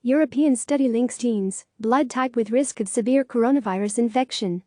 European study links genes, blood type with risk of severe coronavirus infection.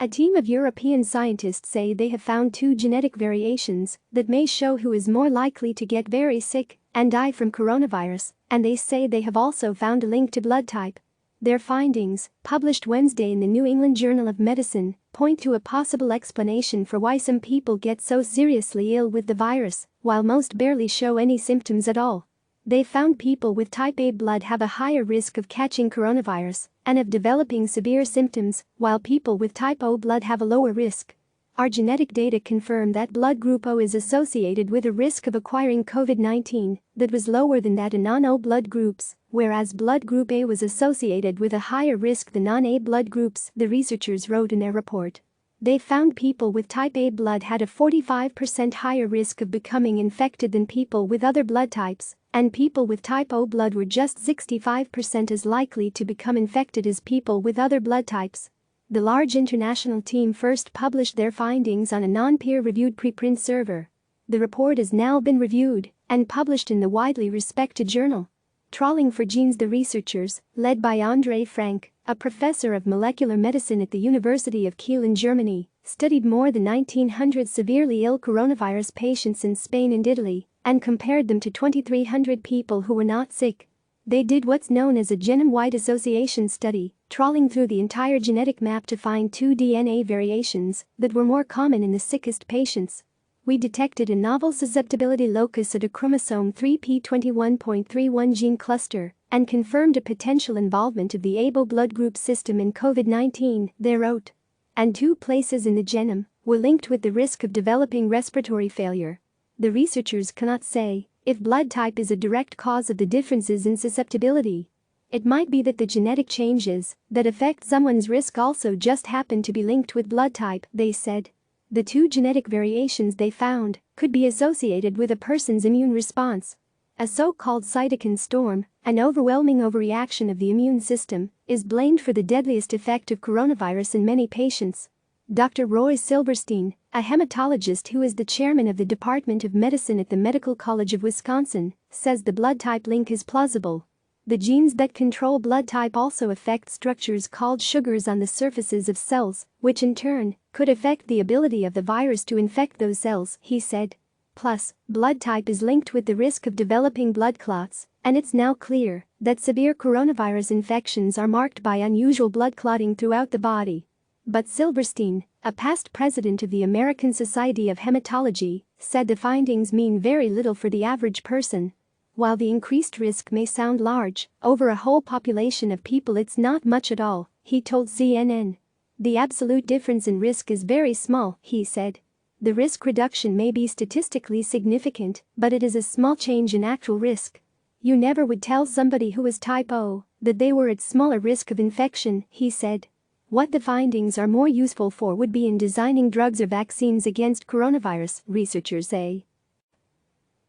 A team of European scientists say they have found two genetic variations that may show who is more likely to get very sick and die from coronavirus, and they say they have also found a link to blood type. Their findings, published Wednesday in the New England Journal of Medicine, point to a possible explanation for why some people get so seriously ill with the virus, while most barely show any symptoms at all. They found people with type A blood have a higher risk of catching coronavirus and of developing severe symptoms, while people with type O blood have a lower risk. Our genetic data confirm that blood group O is associated with a risk of acquiring COVID-19 that was lower than that in non-O blood groups, whereas blood group A was associated with a higher risk than non-A blood groups, the researchers wrote in their report. They found people with type A blood had a 45% higher risk of becoming infected than people with other blood types, and people with type O blood were just 65% as likely to become infected as people with other blood types. The large international team first published their findings on a non-peer-reviewed preprint server. The report has now been reviewed and published in the widely respected journal. Trawling for Genes, the researchers, led by André Frank, a professor of molecular medicine at the University of Kiel in Germany, studied more than 1,900 severely ill coronavirus patients in Spain and Italy and compared them to 2,300 people who were not sick. They did what's known as a genome-wide association study, trawling through the entire genetic map to find two DNA variations that were more common in the sickest patients. We detected a novel susceptibility locus at a chromosome 3p21.31 gene cluster and confirmed a potential involvement of the ABO blood group system in COVID-19, they wrote. And two places in the genome were linked with the risk of developing respiratory failure. The researchers cannot say if blood type is a direct cause of the differences in susceptibility. It might be that the genetic changes that affect someone's risk also just happen to be linked with blood type, they said. The two genetic variations they found could be associated with a person's immune response. A so-called cytokine storm, an overwhelming overreaction of the immune system, is blamed for the deadliest effect of coronavirus in many patients. Dr. Roy Silverstein, a hematologist who is the chairman of the Department of Medicine at the Medical College of Wisconsin, says the blood type link is plausible. The genes that control blood type also affect structures called sugars on the surfaces of cells, which in turn could affect the ability of the virus to infect those cells, he said. Plus, blood type is linked with the risk of developing blood clots, and it's now clear that severe coronavirus infections are marked by unusual blood clotting throughout the body. But Silverstein, a past president of the American Society of Hematology, said the findings mean very little for the average person. While the increased risk may sound large, over a whole population of people it's not much at all, he told CNN. The absolute difference in risk is very small, he said. The risk reduction may be statistically significant, but it is a small change in actual risk. You never would tell somebody who is type O that they were at smaller risk of infection, he said. What the findings are more useful for would be in designing drugs or vaccines against coronavirus, researchers say.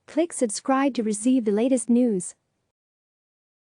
Click subscribe to receive the latest news.